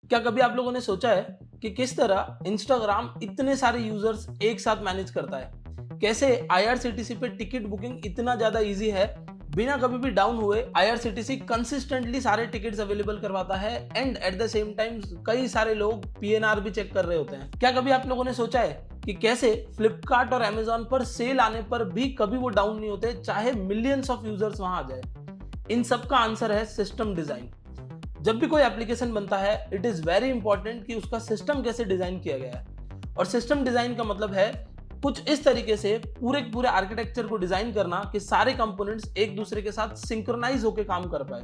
क्या कभी आप लोगों ने सोचा है कि किस तरह इंस्टाग्राम इतने सारे यूजर्स एक साथ मैनेज करता है? कैसे आईआरसीटीसी पे टिकट बुकिंग इतना ज्यादा इजी है, बिना कभी भी डाउन हुए आईआरसीटीसी कंसिस्टेंटली सारे टिकट्स अवेलेबल करवाता है and at the same time कई सारे लोग पीएनआर भी चेक कर रहे होते हैं। क्या कभी आप लोगों ने सोचा है कि कैसे फ्लिपकार्ट और अमेजॉन पर सेल आने पर भी कभी वो डाउन नहीं होते, चाहे मिलियंस ऑफ यूजर्स वहां आ जाए? इन सब का आंसर है सिस्टम डिजाइन। जब भी कोई एप्लीकेशन बनता है, इट इज वेरी इंपॉर्टेंट कि उसका सिस्टम कैसे डिजाइन किया गया है। और सिस्टम डिजाइन का मतलब है कुछ इस तरीके से पूरे पूरे आर्किटेक्चर को डिजाइन करना कि सारे कंपोनेंट्स एक दूसरे के साथ सिंक्रोनाइज होकर काम कर पाए।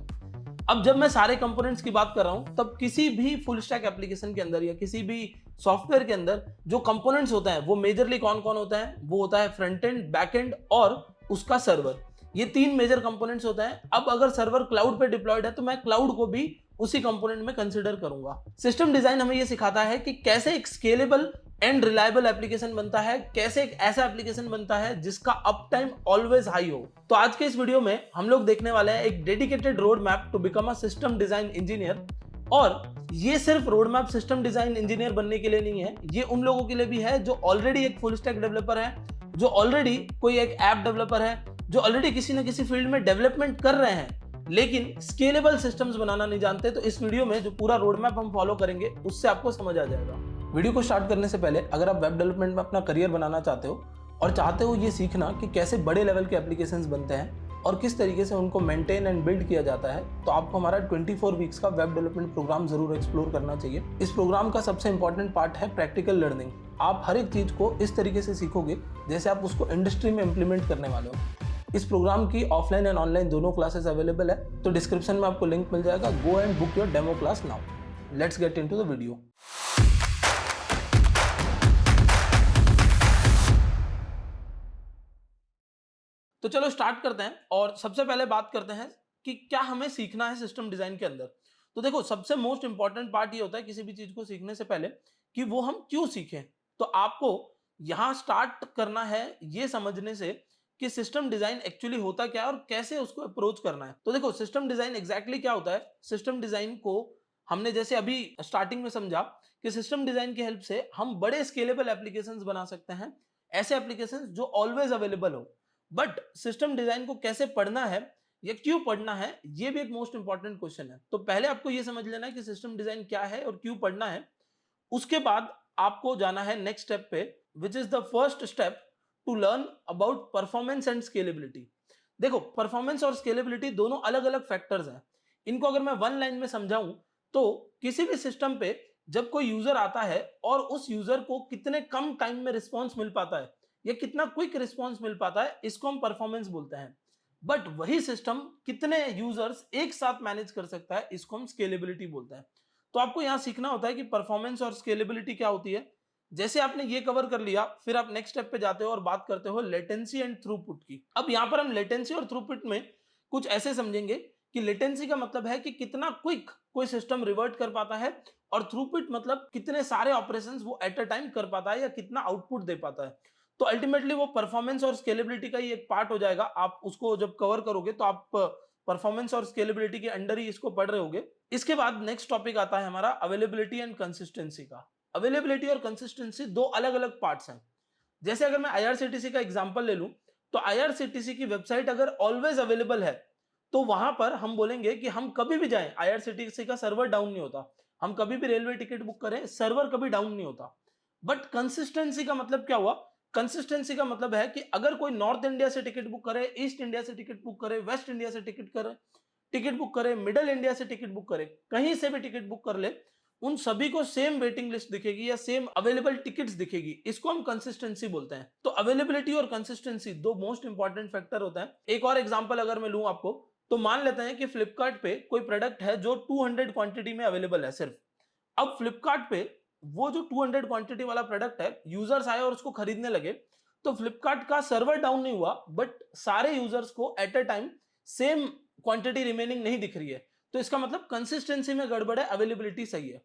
अब जब मैं सारे कंपोनेंट्स की बात कर रहा हूं, तब किसी भी फुल स्टैक एप्लीकेशन के अंदर या किसी भी सॉफ्टवेयर के अंदर जो कंपोनेंट्स होते हैं वो मेजरली कौन कौन होता है? वो होता है फ्रंट एंड, बैक एंड और उसका सर्वर। ये तीन मेजर कंपोनेंट्स होते हैं। अब अगर सर्वर क्लाउड पे डिप्लॉयड है तो मैं क्लाउड को भी उसी कंपोनेंट में कंसीडर करूंगा। सिस्टम डिजाइन हमें यह सिखाता है कि कैसे एक स्केलेबल एंड रिलायबल एप्लीकेशन बनता है, कैसे एक ऐसा एप्लीकेशन बनता है जिसका अप टाइम ऑलवेज हाई हो। तो आज के इस वीडियो में हम लोग देखने वाले हैं एक dedicated road map to become a system design engineer. और ये सिर्फ road map system design engineer बनने के लिए नहीं है, ये उन लोगों के लिए भी है जो ऑलरेडी एक फुल स्टैक डेवलपर है, जो ऑलरेडी कोई एक ऐप डेवलपर है, जो ऑलरेडी किसी ना किसी फील्ड में डेवलपमेंट कर रहे हैं लेकिन स्केलेबल सिस्टम्स बनाना नहीं जानते। तो इस वीडियो में जो पूरा रोड मैप हम फॉलो करेंगे उससे आपको समझ आ जाएगा। वीडियो को स्टार्ट करने से पहले अगर आप वेब डेवलपमेंट में अपना करियर बनाना चाहते हो और चाहते हो ये सीखना कि कैसे बड़े लेवल के एप्लीकेशंस बनते हैं और किस तरीके से उनको मेंटेन एंड बिल्ड किया जाता है, तो आपको हमारा 24 वीक्स का वेब डेवलपमेंट प्रोग्राम जरूर एक्सप्लोर करना चाहिए। इस प्रोग्राम का सबसे इंपॉर्टेंट पार्ट है प्रैक्टिकल लर्निंग। आप हर एक चीज को इस तरीके से सीखोगे जैसे आप उसको इंडस्ट्री में इंप्लीमेंट करने वाले हो। इस प्रोग्राम की ऑफलाइन एंड ऑनलाइन दोनों क्लासेस अवेलेबल है, तो डिस्क्रिप्शन में आपको लिंक मिल जाएगा। Go and book your demo class now. Let's get into the video. तो चलो स्टार्ट करते हैं और सबसे पहले बात करते हैं कि क्या हमें सीखना है सिस्टम डिजाइन के अंदर। तो देखो, सबसे मोस्ट इंपॉर्टेंट पार्ट ये होता है किसी भी चीज को सीखने से पहले कि वो हम क्यों सीखें। तो आपको यहां स्टार्ट करना है ये समझने से कि सिस्टम डिजाइन एक्चुअली होता क्या है और कैसे उसको अप्रोच करना है। तो देखो, सिस्टम डिजाइन एग्जैक्टली क्या होता है। सिस्टम डिजाइन को हमने जैसे अभी स्टार्टिंग में समझा कि सिस्टम डिजाइन की हेल्प से हम बड़े स्केलेबल एप्लीकेशंस बना सकते हैं, ऐसे एप्लीकेशंस जो ऑलवेज अवेलेबल हो। बट सिस्टम डिजाइन को कैसे पढ़ना है या क्यों पढ़ना है, ये भी एक मोस्ट इंपॉर्टेंट क्वेश्चन है। तो पहले आपको ये समझ लेना है कि सिस्टम डिजाइन क्या है और क्यों पढ़ना है। उसके बाद आपको जाना है नेक्स्ट स्टेप पे, which is the first step to learn about performance and scalability. देखो, परफॉर्मेंस और स्केलेबिलिटी दोनों अलग अलग फैक्टर्स हैं। इनको अगर मैं वन लाइन में समझाऊं तो किसी भी सिस्टम पे जब कोई यूजर आता है और उस यूजर को कितने कम टाइम में रिस्पॉन्स मिल पाता है या कितना क्विक रिस्पॉन्स मिल पाता है, इसको हम परफॉर्मेंस बोलते हैं। बट वही सिस्टम कितने यूजर्स एक साथ मैनेज कर सकता है, इसको हम स्केलेबिलिटी बोलते हैं। तो आपको यहां सीखना होता है कि परफॉर्मेंस और स्केलेबिलिटी क्या होती है। जैसे आपने ये कवर कर लिया, फिर आप नेक्स्ट स्टेप पे जाते हो और बात करते हो लेटेंसी एंड थ्रूपुट की। अब यहां पर हम लेटेंसी और थ्रूपुट में कुछ ऐसे समझेंगे कि लेटेंसी का मतलब है कि कितना क्विक कोई सिस्टम रिवर्ट कर पाता है, और थ्रूपुट मतलब कितने सारे ऑपरेशंस वो एट अ टाइम कर पाता है या कितना आउटपुट दे पाता है। तो अल्टीमेटली वो परफॉर्मेंस और स्केलेबिलिटी का ही एक पार्ट हो जाएगा। आप उसको जब कवर करोगे तो आप परफॉर्मेंस और स्केलेबिलिटी के अंडर ही इसको पढ़ रहे होगे। इसके बाद नेक्स्ट टॉपिक आता है हमारा अवेलेबिलिटी एंड कंसिस्टेंसी का। अवेलेबिलिटी और कंसिस्टेंसी दो अलग अलग पार्ट्स हैं। जैसे अगर मैं आईआरसीटीसी का एग्जांपल ले लूं, तो आईआरसीटीसी की वेबसाइट अगर ऑलवेज अवेलेबल है तो वहां पर हम बोलेंगे कि हम कभी भी जाएं, आईआरसीटीसी का सर्वर डाउन नहीं होता। हम कभी भी रेलवे टिकट बुक करें, सर्वर कभी डाउन नहीं होता। बट कंसिस्टेंसी का मतलब क्या हुआ? कंसिस्टेंसी का मतलब है कि अगर कोई नॉर्थ इंडिया से टिकट बुक करे, ईस्ट इंडिया से टिकट बुक करे, वेस्ट इंडिया से टिकट बुक करे, मिडल इंडिया से टिकट बुक करे, कहीं से भी टिकट बुक कर ले, उन सभी को सेम वेटिंग लिस्ट दिखेगी या सेम अवेलेबल टिकट्स दिखेगी। इसको हम कंसिस्टेंसी बोलते हैं। तो अवेलेबिलिटी और कंसिस्टेंसी दो मोस्ट इंपॉर्टेंट फैक्टर होता है। एक और एग्जांपल अगर मैं लूं आपको, तो मान लेते हैं कि फ्लिपकार्ट पे कोई प्रोडक्ट है जो 200 क्वांटिटी में अवेलेबल है सिर्फ। अब फ्लिपकार्ट पे वो जो 200 क्वांटिटी वाला प्रोडक्ट है, यूजर्स आए और उसको खरीदने लगे, तो फ्लिपकार्ट का सर्वर डाउन नहीं हुआ, बट सारे यूजर्स को at a time same quantity remaining नहीं दिख रही है। तो इसका मतलब कंसिस्टेंसी में गड़बड़ है, अवेलेबिलिटी सही है।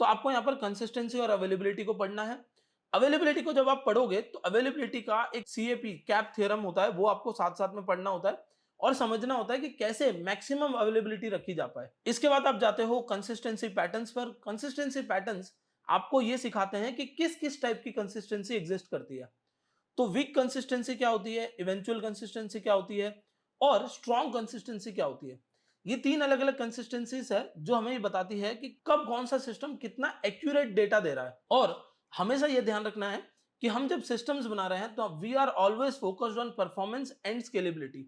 तो आपको यहां पर कंसिस्टेंसी और अवेलेबिलिटी को पढ़ना है। अवेलेबिलिटी को जब आप पढ़ोगे तो अवेलेबिलिटी का एक सीएपी कैप थ्योरम होता है, वो आपको साथ साथ में पढ़ना होता है। और समझना होता है कि कैसे मैक्सिमम अवेलेबिलिटी रखी जा पाए। इसके बाद आप जाते हो कंसिस्टेंसी पैटर्न्स पर। कंसिस्टेंसी पैटर्न्स आपको ये सिखाते हैं कि किस किस टाइप की कंसिस्टेंसी एग्जिस्ट करती है। तो वीक कंसिस्टेंसी क्या होती है, इवेंचुअल कंसिस्टेंसी क्या होती है, और स्ट्रॉन्ग कंसिस्टेंसी क्या होती है। ये तीन अलग अलग कंसिस्टेंसीज है जो हमें ये बताती है कि कब कौन सा सिस्टम कितना एक्यूरेट डेटा दे रहा है। और हमेशा ये ध्यान रखना है कि हम जब सिस्टम्स बना रहे हैं तो we are always focused on performance and scalability.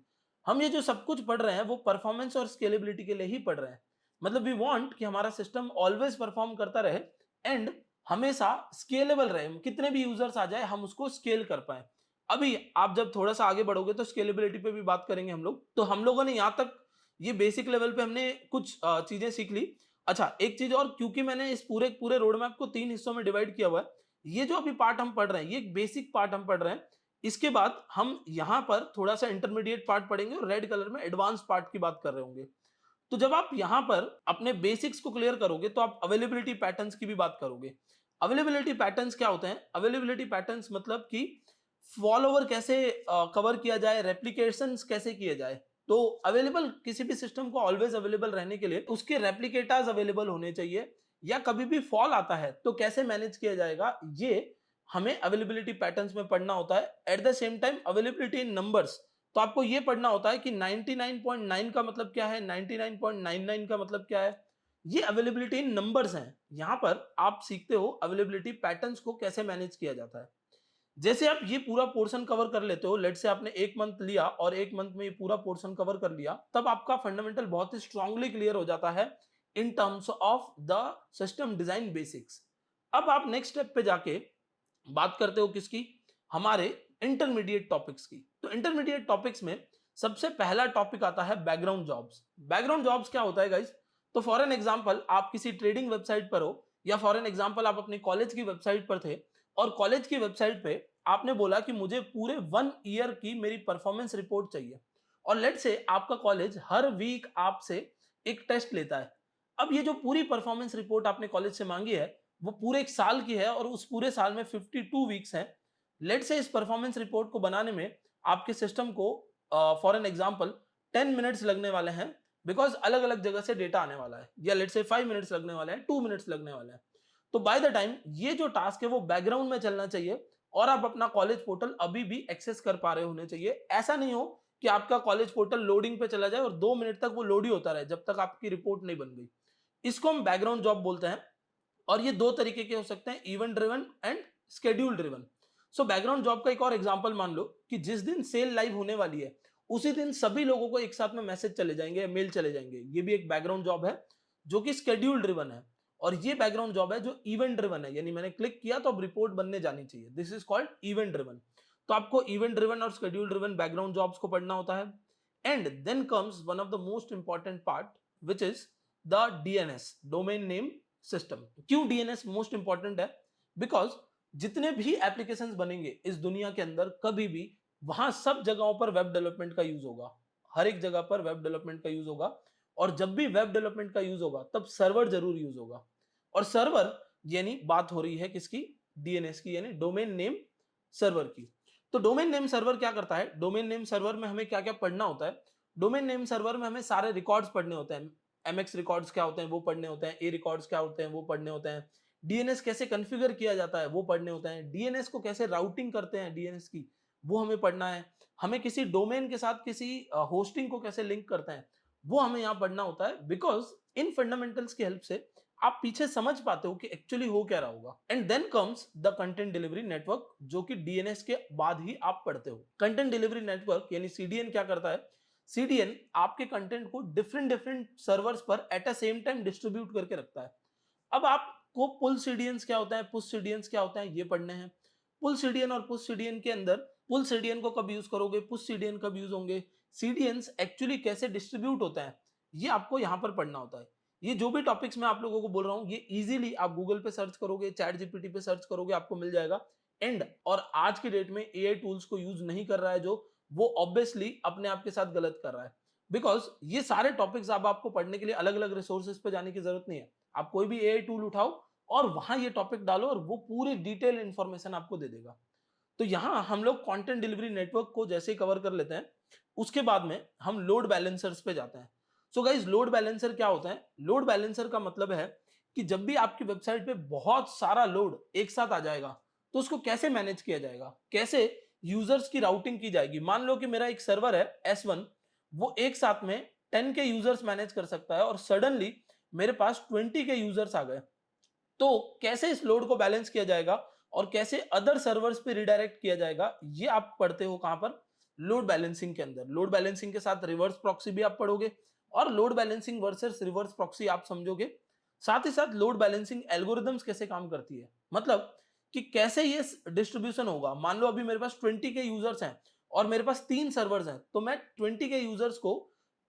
हम ये जो सब कुछ पढ़ रहे हैं वो परफॉर्मेंस और स्केलेबिलिटी के लिए ही पढ़ रहे हैं। मतलब वी वांट कि हमारा सिस्टम ऑलवेज परफॉर्म करता रहे एंड हमेशा स्केलेबल रहे, कितने भी यूजर्स आ जाए हम उसको स्केल कर पाए। अभी आप जब थोड़ा सा आगे बढ़ोगे तो स्केलेबिलिटी पे भी बात करेंगे हम लोग। तो हम लोगों ने यहाँ तक ये बेसिक लेवल पे हमने कुछ चीजें सीख ली। अच्छा, एक चीज और, क्योंकि मैंने इस पूरे पूरे रोड मैप को 3 हिस्सों में डिवाइड किया हुआ है, ये जो अभी पार्ट हम पढ़ रहे हैं ये एक बेसिक पार्ट हम पढ़ रहे हैं। इसके बाद हम यहाँ पर थोड़ा सा इंटरमीडिएट पार्ट पढ़ेंगे और रेड कलर में एडवांस पार्ट की बात कर रहे होंगे। तो जब आप यहां पर अपने बेसिक्स को क्लियर करोगे तो आप अवेलेबिलिटी पैटर्न्स की भी बात करोगे। अवेलेबिलिटी पैटर्न्स क्या होते हैं? अवेलेबिलिटी पैटर्न्स मतलब कि फॉलोवर कैसे कवर किया जाए, रेप्लिकेशंस कैसे किए जाए। तो अवेलेबल, किसी भी सिस्टम को ऑलवेज अवेलेबल रहने के लिए उसके रेप्लिकेटर्स अवेलेबल होने चाहिए, या कभी भी फॉल आता है तो कैसे मैनेज किया जाएगा, ये हमें अवेलेबिलिटी पैटर्न्स में पढ़ना होता है। At the same time availability in numbers, तो आपको यह पढ़ना होता है कि 99.9 का मतलब क्या है, 99.99 का मतलब क्या है। ये अवेलेबिलिटी इन नंबर्स हैं। यहां पर आप सीखते हो अवेलेबिलिटी पैटर्न्स को कैसे मैनेज किया जाता है। जैसे आप ये पूरा पोर्शन कवर कर लेते हो, लेट से आपने एक मंथ लिया और एक मंथ में ये पूरा पोर्शन कवर कर लिया, तब आपका फंडामेंटल बहुत ही स्ट्रांगली क्लियर हो जाता है in terms of the system design basics. अब आप नेक्स्ट स्टेप पे जाके बात करते हो किसकी, हमारे इंटरमीडिएट टॉपिक्स की। तो इंटरमीडिएट टॉपिक्स में सबसे पहला टॉपिक आता है बैकग्राउंड जॉब्स। बैकग्राउंड जॉब्स क्या होता है गाइस? तो फॉर एन एग्जांपल आप किसी ट्रेडिंग वेबसाइट पर हो, या फॉर एन एग्जांपल आप अपनी कॉलेज की वेबसाइट पर थे और कॉलेज की वेबसाइट पे आपने बोला कि मुझे पूरे 1 ईयर की मेरी परफॉर्मेंस रिपोर्ट चाहिए, और लेट से आपका कॉलेज हर वीक आपसे एक टेस्ट लेता है। अब ये जो पूरी परफॉर्मेंस रिपोर्ट आपने कॉलेज से मांगी है वो पूरे एक साल की है, और उस पूरे साल में 52 वीक्स हैं। लेट से इस परफॉर्मेंस रिपोर्ट को बनाने में आपके सिस्टम को फॉर एन एग्जांपल 10 मिनट्स लगने वाले हैं, बिकॉज अलग अलग जगह से डेटा आने वाला है, या लेट से 5 मिनट्स लगने वाले हैं, 2 मिनट्स लगने वाले हैं। तो बाय द टाइम ये जो टास्क है वो बैकग्राउंड में चलना चाहिए, और आप अपना कॉलेज पोर्टल अभी भी एक्सेस कर पा रहे होने चाहिए। ऐसा नहीं हो कि आपका कॉलेज पोर्टल लोडिंग पे चला जाए और 2 मिनट तक वो लोड ही होता रहे जब तक आपकी रिपोर्ट नहीं बन गई। इसको हम बैकग्राउंड जॉब बोलते हैं। और ये दो तरीके के हो सकते हैं, event driven and schedule driven. So background job का एक और एग्जांपल मान लो कि जिस दिन सेल लाइव होने वाली है उसी दिन सभी लोगों को एक साथ में मैसेज चले जाएंगे, मेल चले जाएंगे। ये भी एक बैकग्राउंड जॉब है जो कि स्केड्यूल ड्रिवन है। और ये बैकग्राउंड जॉब है जो इवेंट ड्रिवन है, यानी मैंने क्लिक किया तो अब रिपोर्ट बनने जानी चाहिए। This is called event driven. तो आपको इवेंट ड्रिवन और शेड्यूल ड्रिवन बैकग्राउंड जॉब्स को पढ़ना होता है। And then comes one of the most important part which is the DNS, domain name system. क्यों डीएनएस मोस्ट इंपॉर्टेंट है? बिकॉज जितने भी एप्लीकेशंस बनेंगे इस दुनिया के अंदर कभी भी, वहां सब जगहों पर वेब डेवलपमेंट का यूज होगा। हर एक जगह पर वेब डेवलपमेंट का यूज होगा, और जब भी वेब डेवलपमेंट का यूज होगा तब सर्वर जरूर यूज होगा। और सर्वर यानी बात हो रही है किसकी? डीएनएस की, यानी डोमेन नेम सर्वर की। तो डोमेन नेम सर्वर क्या करता है? डोमेन नेम सर्वर में हमें क्या क्या पढ़ना होता है? डोमेन नेम सर्वर में हमें सारे रिकॉर्ड्स पढ़ने होते हैं। एमएक्स रिकॉर्ड्स क्या होते हैं वो पढ़ने होते हैं, ए रिकॉर्ड्स क्या होते हैं वो पढ़ने होते हैं, डीएनएस कैसे कॉन्फ़िगर किया जाता है वो पढ़ने होते हैं, डीएनएस को कैसे राउटिंग करते हैं डीएनएस की, वो हमें पढ़ना है। हमें किसी डोमेन के साथ किसी होस्टिंग को कैसे लिंक करते हैं वो हमें यहाँ पढ़ना होता है। बिकॉज इन फंडामेंटल्स की हेल्प से आप पीछे समझ पाते हो कि एक्चुअली हो क्या रहा होगा। And then comes the content delivery network, जो कि डीएनएस के बाद ही आप पढ़ते हो। कंटेंट डिलीवरी नेटवर्क यानी सीडीएन क्या करता है? सीडीएन आपके कंटेंट को डिफरेंट डिफरेंट सर्वर्स पर at a same time distribute करके रखता है। अब आपको पुल सीडीएन्स क्या होता है, पुश सीडीएन्स क्या होता है, ये पढ़ने हैं। पुल सीडीएन और पुश सीडीएन के अंदर पुल सीडीएन को कब यूज करोगे, पुश सीडीएन कब यूज होंगे, सीडीएन्स एक्चुअली कैसे डिस्ट्रीब्यूट होता है, ये आपको यहां पर पढ़ना होता है। ये जो भी टॉपिक्स मैं आप लोगों को बोल रहा हूं ये इजीली आप गूगल पे सर्च करोगे, चैट जीपीटी पे सर्च करोगे, आपको मिल जाएगा। एंड और आज की डेट में एआई टूल्स को यूज नहीं कर रहा है जो, वो ऑब्वियसली अपने आप के साथ गलत कर रहा है। बिकॉज ये सारे टॉपिक्स अब आपको पढ़ने के लिए अलग अलग रिसोर्सेज पे जाने की जरूरत नहीं है। आप कोई भी एआई टूल उठाओ और वहां ये टॉपिक डालो और वो पूरी डिटेल इंफॉर्मेशन आपको दे देगा। तो यहां हम लोग कंटेंट डिलीवरी नेटवर्क को जैसे ही कवर कर लेते हैं, उसके बाद में हम लोड बैलेंसर्स पे जाते हैं। सो गाइस, लोड बैलेंसर क्या होता है? लोड बैलेंसर का मतलब है कि जब भी आपकी वेबसाइट पे बहुत सारा लोड एक साथ आ जाएगा, तो उसको कैसे मैनेज किया जाएगा, कैसे यूजर्स की राउटिंग की जाएगी। मान लो कि मेरा एक सर्वर है S1, वो एक साथ में 10 के यूजर्स मैनेज कर सकता है और सडनली मेरे पास 20 के यूजर्स आ गए, तो कैसे इस लोड को बैलेंस किया जाएगा और कैसे अदर सर्वर्स पे रिडायरेक्ट किया जाएगा, ये आप पढ़ते हो कहां पर? लोड बैलेंसिंग के अंदर। लोड बैलेंसिंग के साथ रिवर्स प्रॉक्सी भी आप पढ़ोगे, और load balancing versus reverse proxy आप समझोगे। साथ ही साथ लोड बैलेंसिंग एल्गोरिदम्स कैसे काम करती है, मतलब कि कैसे ये डिस्ट्रीब्यूशन होगा। मान लो अभी मेरे पास 20 के यूजर्स हैं और मेरे पास 3 सर्वर्स हैं, तो मैं 20 के यूजर्स को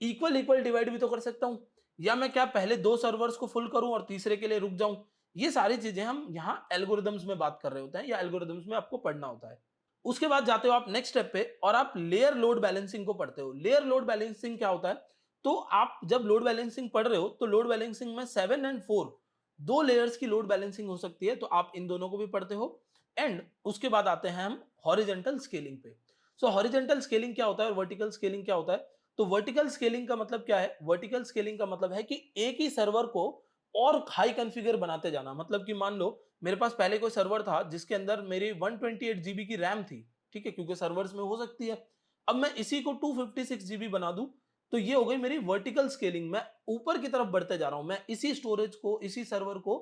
इक्वल इक्वल डिवाइड भी तो कर सकता हूं, या मैं क्या पहले 2 सर्वर्स को फुल करूं और तीसरे के लिए रुक जाऊं। ये सारी चीजें हम यहाँ एल्गोरिदम्स में बात कर रहे होते हैं, या एल्गोरिदम्स में आपको पढ़ना होता है। उसके बाद जाते हो आप नेक्स्ट स्टेप पे और आप लेयर लोड बैलेंसिंग को पढ़ते हो। लेयर लोड बैलेंसिंग क्या होता है? तो आप जब लोड बैलेंसिंग पढ़ रहे हो तो लोड बैलेंसिंग में 7 और 4 दो लेयर्स की लोड बैलेंसिंग हो सकती है, तो आप इन दोनों को भी पढ़ते हो। एंड उसके बाद आते हैं हम हॉरिजेंटल स्केलिंग पे। सो हॉरिजेंटल स्केलिंग क्या होता है और वर्टिकल स्केलिंग क्या होता है? तो वर्टिकल स्केलिंग का मतलब क्या है? वर्टिकल स्केलिंग का मतलब है कि एक ही सर्वर को और हाई कॉन्फ़िगर बनाते जाना। मतलब कि मान लो मेरे पास पहले कोई सर्वर था जिसके अंदर मेरी 128 जीबी की रैम थी, ठीक है, क्योंकि सर्वर्स में हो सकती है। अब मैं इसी को 256 जीबी बना दूं, तो ये हो गई मेरी वर्टिकल स्केलिंग। मैं ऊपर की तरफ बढ़ते जा रहा हूं, मैं इसी स्टोरेज को, इसी सर्वर को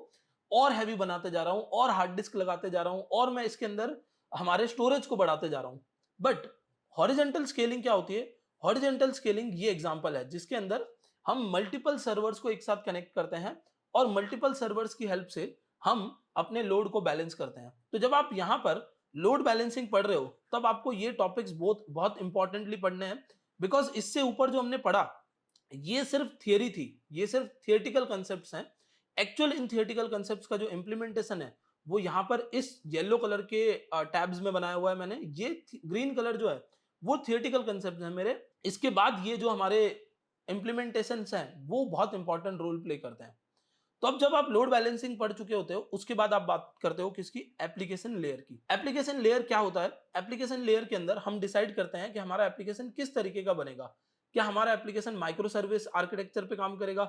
और हैवी बनाते जा रहा हूं, और हार्ड डिस्क लगाते जा रहा हूं, और मैं इसके अंदर हमारे स्टोरेज को बढ़ाते जा रहा हूं। बट हॉरिजेंटल स्केलिंग क्या होती है? हॉरिजेंटल स्केलिंग ये एग्जांपल है जिसके अंदर हम मल्टीपल सर्वर्स को एक साथ कनेक्ट करते हैं और मल्टीपल सर्वर्स की हेल्प से हम अपने लोड को बैलेंस करते हैं। तो जब आप यहां पर लोड बैलेंसिंग पढ़ रहे हो, तब आपको ये टॉपिक्स बहुत बहुत इंपॉर्टेंटली पढ़ने हैं, बिकॉज इससे ऊपर जो हमने पढ़ा ये सिर्फ थियरी थी, ये सिर्फ थियोरेटिकल कंसेप्ट्स हैं। एक्चुअल इन थियोरेटिकल कंसेप्ट्स का जो इंप्लीमेंटेशन है वो यहाँ पर इस येलो कलर के टैब्स में बनाया हुआ है मैंने। ये ग्रीन कलर जो है वो थियोरेटिकल कंसेप्ट है मेरे। इसके बाद ये जो हमारे इंप्लीमेंटेशन हैं वो बहुत इंपॉर्टेंट रोल प्ले करते हैं। तो अब जब आप लोड बैलेंसिंग पढ़ चुके होते हो, उसके बाद आप बात करते हो किसकी? एप्लीकेशन लेयर की। एप्लीकेशन लेयर क्या होता है? एप्लीकेशन लेयर के अंदर हम डिसाइड करते हैं कि हमारा एप्लीकेशन किस तरीके का बनेगा। क्या हमारा एप्लीकेशन माइक्रो सर्विस आर्किटेक्चर पे काम करेगा?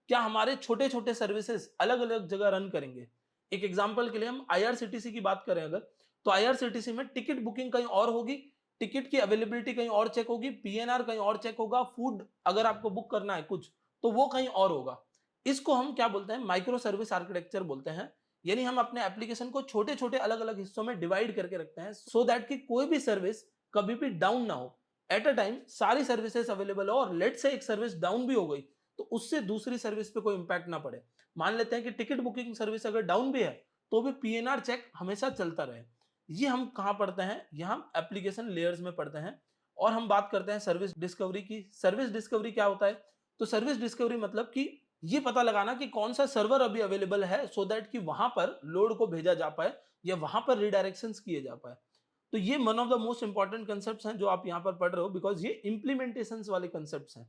क्या हमारे छोटे छोटे सर्विसेज अलग अलग जगह रन करेंगे? एक एग्जाम्पल के लिए हम आईआरसीटीसी की बात करें अगर, तो आईआरसीटीसी में टिकट बुकिंग कहीं और होगी, टिकट की अवेलेबिलिटी कहीं और चेक होगी, पीएनआर कहीं और चेक होगा, फूड अगर आपको बुक करना है कुछ, तो वो कहीं और होगा। इसको हम क्या बोलते हैं? माइक्रो सर्विस आर्किटेक्चर बोलते हैं। यानी हम अपने एप्लीकेशन को छोटे छोटे अलग अलग हिस्सों में डिवाइड करके रखते हैं, सो दैट कि कोई भी सर्विस कभी भी डाउन ना हो। एट अ टाइम सारी सर्विसेज अवेलेबल हो, और लेट से एक सर्विस डाउन भी हो गई तो उससे दूसरी सर्विस पे कोई इंपैक्ट ना पड़े। मान लेते हैं कि टिकट बुकिंग सर्विस अगर डाउन भी है तो भी पीएनआर चेक हमेशा चलता रहे। ये हम कहां पढ़ते हैं? यहां एप्लीकेशन लेयर्स में पढ़ते हैं। और हम बात करते हैं सर्विस डिस्कवरी की। सर्विस डिस्कवरी क्या होता है? तो सर्विस डिस्कवरी मतलब कि ये पता लगाना कि कौन सा सर्वर अभी अवेलेबल है, सो दैट कि वहां पर लोड को भेजा जा पाए या वहां पर रिडायरेक्शंस किए जा पाए। तो ये one of the most important concepts हैं जो आप यहां पर पढ़ रहे हो, बिकॉज ये इंप्लीमेंटेशंस वाले कंसेप्ट्स हैं।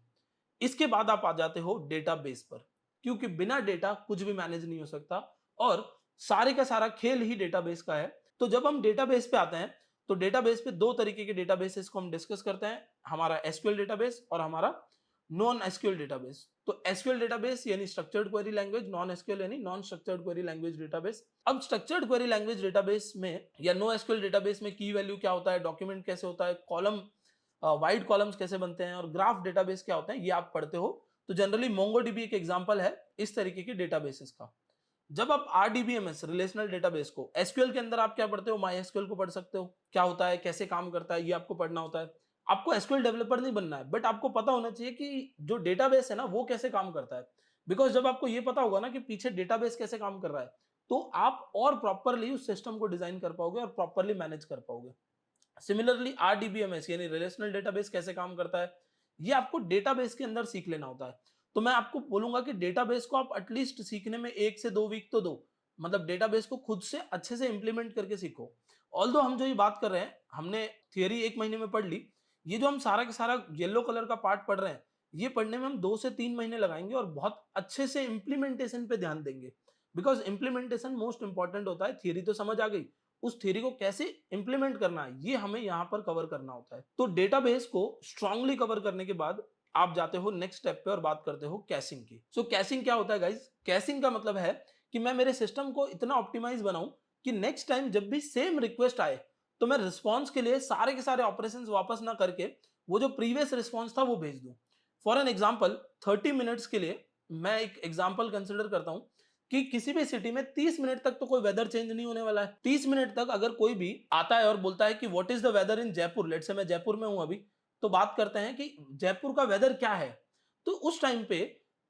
इसके बाद आप आ जाते हो डेटाबेस पर, क्योंकि बिना डेटा कुछ भी मैनेज नहीं हो सकता, और सारे का सारा खेल ही डेटाबेस का है। तो जब हम डेटाबेस पे आते हैं, तो डेटाबेस पे दो तरीके के डेटाबेसेस को हम डिस्कस करते हैं, हमारा एसक्यूएल डेटाबेस और हमारा नॉन एसक्यूएल डेटाबेस। तो एसक्यूएल डेटाबेस यानी structured query language, non SQL यानी non structured query language database. अब स्ट्रक्चर्ड क्वेरी लैंग्वेज डेटाबेस में या नो एसक्यूएल डेटाबेस में की वैल्यू क्या होता है, डॉक्यूमेंट कैसे होता है, कॉलम वाइड कॉलम्स कैसे बनते हैं, और ग्राफ डेटाबेस क्या होते हैं, ये आप पढ़ते हो। तो जनरली मोंगोडीबी एक एग्जांपल है इस तरीके के डेटाबेसेस का। जब आप आरडीबीएमएस रिलेशनल डेटाबेस को, एसक्यूएल के अंदर आप क्या पढ़ते हो? माई एसक्यूएल को पढ़ सकते हो, क्या होता है, कैसे काम करता है, ये आपको पढ़ना होता है। आपको एसक्यूएल डेवलपर नहीं बनना है, बट आपको पता होना चाहिए कि जो डेटाबेस है ना वो कैसे काम करता है। बिकॉज जब आपको ये पता होगा ना कि पीछे डेटाबेस कैसे काम कर रहा है, तो आप और प्रॉपरली उस सिस्टम को डिजाइन कर पाओगे और प्रॉपरली मैनेज कर पाओगे। सिमिलरली आरडीबीएमएस यानी रिलेशनल डेटाबेस कैसे काम करता है, ये आपको डेटाबेस के अंदर सीख लेना होता है। तो मैं आपको बोलूंगा कि डेटाबेस को आप एटलीस्ट सीखने में 1 से 2 वीक तो दो। मतलब डेटाबेस को खुद से अच्छे से इंप्लीमेंट करके सीखो। ऑल्दो हम जो ये बात कर रहे हैं, हमने थियरी 1 महीने में पढ़ ली। ये जो हम सारा का सारा येलो कलर का पार्ट पढ़ रहे हैं, ये पढ़ने में हम 2 से 3 महीने लगाएंगे और बहुत अच्छे से इंप्लीमेंटेशन पे ध्यान देंगे। बिकॉज इंप्लीमेंटेशन मोस्ट इंपॉर्टेंट होता है। थियरी तो समझ आ गई, उस थ्योरी को कैसे इंप्लीमेंट करना है, ये हमें यहाँ पर कवर करना होता है। तो डेटाबेस को स्ट्रांगली कवर करने के बाद आप जाते हो नेक्स्ट स्टेप पे और बात करते हो कैशिंग की। सो कैशिंग क्या होता है गाइज? कैशिंग का मतलब है कि मैं मेरे सिस्टम को इतना ऑप्टिमाइज बनाऊं कि नेक्स्ट टाइम जब भी सेम रिक्वेस्ट आए तो मैं रिस्पॉन्स के लिए सारे के सारे ऑपरेशंस वापस ना करके वो जो प्रीवियस रिस्पॉन्स था वो भेज दूं। फॉर एन एग्जाम्पल 30 मिनट्स के लिए मैं एक एग्जाम्पल कंसिडर करता हूं कि किसी भी सिटी में 30 मिनट तक तो कोई वेदर चेंज नहीं होने वाला है। 30 मिनट तक अगर कोई भी आता है और बोलता है कि what is the weather in Jaipur, let's say मैं जयपुर में हूं अभी, तो बात करते हैं कि जयपुर का वेदर क्या है। तो उस टाइम पे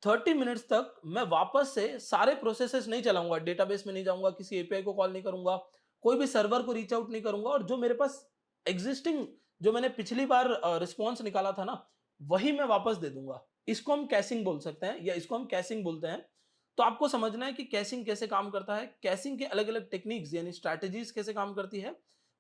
30 मिनट्स तक मैं वापस से सारे प्रोसेसेस नहीं चलाऊंगा, डेटाबेस में नहीं जाऊंगा, किसी एपीआई को कॉल नहीं करूंगा, कोई भी सर्वर को रीच आउट नहीं करूंगा, और जो मेरे पास एग्जिस्टिंग, जो मैंने पिछली बार रिस्पॉन्स निकाला था ना, वही मैं वापस दे दूंगा। इसको हम कैशिंग बोल सकते हैं या इसको हम कैशिंग बोलते हैं। तो आपको समझना है कि कैशिंग कैसे काम करता है, कैशिंग के अलग अलग टेक्निक्स यानी स्ट्रैटेजीज कैसे काम करती है,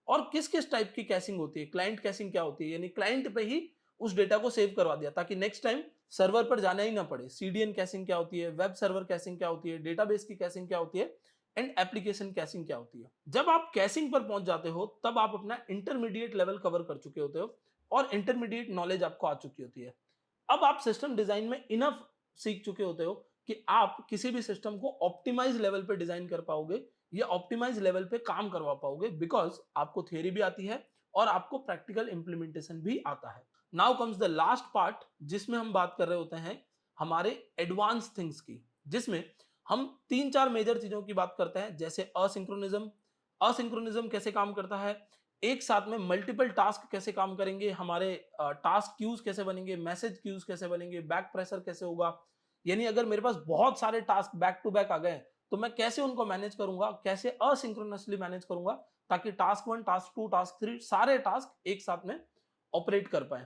और किस किस टाइप की कैशिंग होती है। क्लाइंट कैशिंग क्या होती है, यानी क्लाइंट पे ही उस डेटा को सेव करवा दिया ताकि नेक्स्ट टाइम सर्वर पर जाना ही ना पड़े। सीडीएन कैशिंग क्या होती है, वेब सर्वर कैशिंग क्या होती है, डेटाबेस की कैशिंग क्या होती है, एंड एप्लीकेशन कैशिंग क्या होती है। जब आप कैशिंग पर पहुंच जाते हो तब आप अपना इंटरमीडिएट लेवल कवर कर चुके होते हो और इंटरमीडिएट नॉलेज आपको आ चुकी होती है। अब आप सिस्टम डिजाइन में इनफ सीख चुके होते हो कि आप किसी भी सिस्टम को ऑप्टिमाइज लेवल पे डिजाइन कर पाओगे या ऑप्टिमाइज लेवल पे काम करवा पाओगे, बिकॉज आपको थियरी भी आती है और आपको प्रैक्टिकल इंप्लीमेंटेशन भी आता है। Now comes the last part जिसमें हम बात कर रहे होते हैं हमारे एडवांस थिंग्स की, जिसमें हम तीन चार मेजर चीजों की बात करते हैं, जैसे असिंक्रोनिज्म। असिंक्रोनिज्म कैसे काम करता है, एक साथ में मल्टीपल टास्क कैसे काम करेंगे, हमारे टास्क क्यूज कैसे बनेंगे, मैसेज क्यूज कैसे बनेंगे, बैक प्रेशर कैसे होगा, यानी अगर मेरे पास बहुत सारे टास्क बैक टू बैक आ गए तो मैं कैसे उनको मैनेज करूंगा, कैसे असिंक्रोनसली मैनेज करूंगा ताकि टास्क 1, टास्क 2, टास्क 3 सारे टास्क एक साथ में ऑपरेट कर पाए।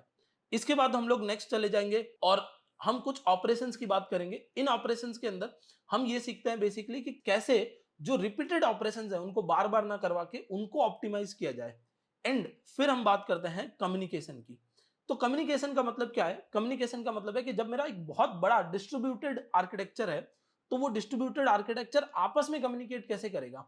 इसके बाद हम लोग नेक्स्ट चले जाएंगे और हम कुछ ऑपरेशंस की बात करेंगे। इन ऑपरेशंस के अंदर हम ये सीखते हैं बेसिकली कि कैसे जो रिपीटेड ऑपरेशंस है उनको बार बार ना करवा के उनको ऑप्टिमाइज किया जाए। एंड फिर हम बात करते हैं कम्युनिकेशन की। तो कम्युनिकेशन का मतलब क्या है? कम्युनिकेशन का मतलब है कि जब मेरा एक बहुत बड़ा डिस्ट्रीब्यूटेड आर्किटेक्चर है तो वो डिस्ट्रीब्यूटेड आर्किटेक्चर आपस में कम्युनिकेट कैसे करेगा।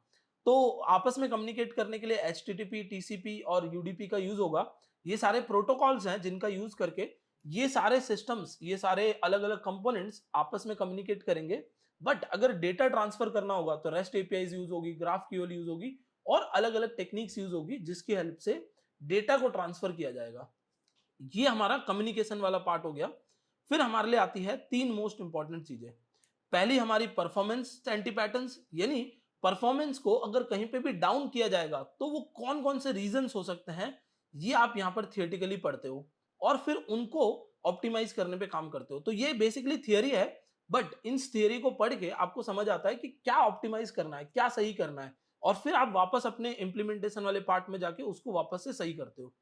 तो आपस में कम्युनिकेट करने के लिए एचटीटीपी, टीसीपी और यूडीपी का यूज होगा। ये सारे प्रोटोकॉल्स हैं जिनका यूज करके ये सारे सिस्टम्स, ये सारे अलग अलग कंपोनेंट्स आपस में कम्युनिकेट करेंगे। बट अगर डेटा ट्रांसफर करना होगा तो रेस्ट एपीआईज यूज होगी, ग्राफ क्यूएल यूज होगी और अलग अलग टेक्निक्स यूज होगी जिसकी हेल्प से डेटा को ट्रांसफर किया जाएगा। ये हमारा कम्युनिकेशन वाला पार्ट हो गया। फिर हमारे लिए आती है तीन मोस्ट इंपॉर्टेंट चीजें। पहली हमारी परफॉर्मेंस एंटी पैटर्न्स, यानी परफॉर्मेंस को अगर कहीं पे भी डाउन किया जाएगा तो वो कौन कौन से रीजंस हो सकते हैं, ये आप यहां पर थियोरेटिकली पढ़ते हो और फिर उनको ऑप्टिमाइज करने पे काम करते हो। तो ये बेसिकली थियरी है, बट इन थियरी को पढ़ के आपको समझ आता है कि क्या ऑप्टिमाइज करना है, क्या सही करना है, और फिर आप वापस अपने इंप्लीमेंटेशन वाले पार्ट में जाके उसको वापस से सही करते हो।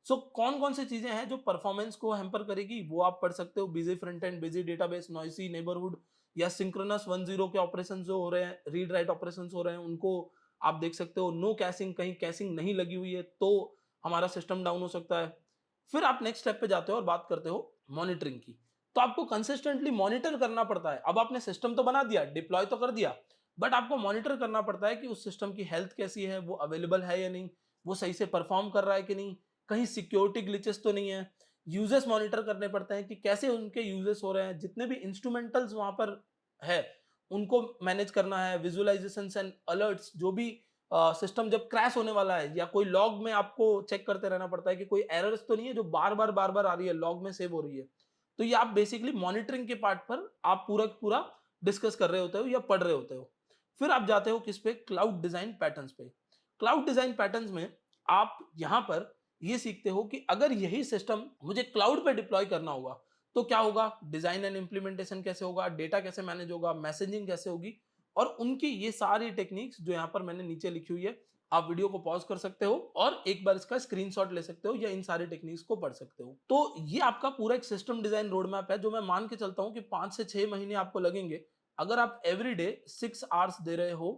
सो कौन कौन सी चीजें हैं जो परफॉर्मेंस को हैम्पर करेगी वो आप पढ़ सकते हो। Busy front end, busy database, noisy neighbourhood या सिंक्रोनस 1-0 के ऑपरेशन जो हो रहे हैं, रीड राइट ऑपरेशन हो रहे हैं, उनको आप देख सकते हो। नो कैशिंग, कहीं कैशिंग नहीं लगी हुई है तो हमारा सिस्टम डाउन हो सकता है। फिर आप नेक्स्ट स्टेप पे जाते हो और बात करते हो मॉनिटरिंग की। तो आपको कंसिस्टेंटली मॉनिटर करना पड़ता है। अब आपने सिस्टम तो बना दिया, डिप्लॉय तो कर दिया, बट आपको मॉनिटर करना पड़ता है कि उस सिस्टम की हेल्थ कैसी है, वो अवेलेबल है या नहीं, वो सही से परफॉर्म कर रहा है कि नहीं, कहीं सिक्योरिटी ग्लिचेस तो नहीं है। यूजेस मॉनिटर करने पड़ते हैं कि कैसे उनके यूजेस हो रहे हैं, जितने भी इंस्ट्रूमेंटल्स वहां पर है उनको मैनेज करना है। विजुअलाइजेशन एंड अलर्ट्स, जो भी सिस्टम जब क्रैश होने वाला है या कोई लॉग में आपको चेक करते रहना पड़ता है कि कोई एरर्स तो नहीं है जो बार बार आ रही है, लॉग में सेव हो रही है। तो ये आप बेसिकली मॉनिटरिंग के पार्ट पर आप पूरा पूरा डिस्कस कर रहे होते हो या पढ़ रहे होते हो। फिर आप जाते हो किस पे? क्लाउड डिजाइन पैटर्न्स पे। क्लाउड डिजाइन पैटर्न्स में आप यहां पर ये सीखते हो कि अगर यही सिस्टम मुझे क्लाउड पे डिप्लॉय करना होगा तो क्या होगा, डिजाइन एंड इंप्लीमेंटेशन कैसे होगा, डेटा कैसे मैनेज होगा, मैसेजिंग कैसे होगी, और उनकी ये सारी टेक्निक्स जो यहां पर मैंने नीचे लिखी हुई है, आप वीडियो को पॉज कर सकते हो और एक बार इसका स्क्रीनशॉट ले सकते हो या इन सारी टेक्निक्स को पढ़ सकते हो। तो ये आपका पूरा एक सिस्टम डिजाइन रोड मैप है जो मैं मान के चलता हूं कि 5 से 6 महीने आपको लगेंगे अगर आप एवरी डे 6 आवर्स दे रहे हो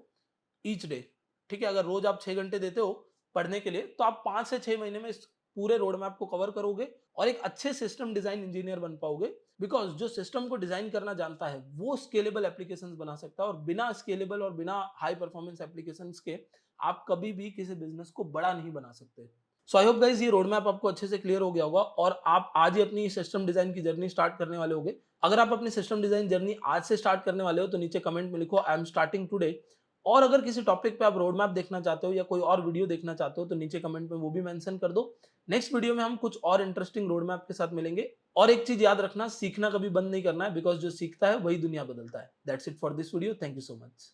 ईच डे। ठीक है, अगर रोज आप 6 घंटे देते हो पढ़ने के लिए तो आप 5 से 6 महीने में इस पूरे रोड मैप को कवर करोगे और एक अच्छे सिस्टम डिजाइन इंजीनियर बन पाओगे। बिकॉज जो सिस्टम को डिजाइन करना जानता है वो स्केलेबल एप्लीकेशंस बना सकता है, और बिना स्केलेबल और बिना हाई परफॉर्मेंस एप्लीकेशंस के आप कभी भी किसी बिजनेस को बड़ा नहीं बना सकते। सो आई होप गाइस ये रोड मैप आपको अच्छे से क्लियर हो गया होगा और आप आज ही अपनी सिस्टम डिजाइन की जर्नी स्टार्ट करने वाले होगे। अगर आप अपनी सिस्टम डिजाइन जर्नी आज से स्टार्ट करने वाले हो तो नीचे कमेंट में लिखो आई एम स्टार्टिंग टुडे। और अगर किसी टॉपिक पे आप रोड मैप देखना चाहते हो या कोई और वीडियो देखना चाहते हो तो नीचे कमेंट में वो भी मेंशन कर दो। नेक्स्ट वीडियो में हम कुछ और इंटरेस्टिंग रोड मैप के साथ मिलेंगे। और एक चीज याद रखना, सीखना कभी बंद नहीं करना है, बिकॉज जो सीखता है वही दुनिया बदलता है। That's it for this video, thank you so much.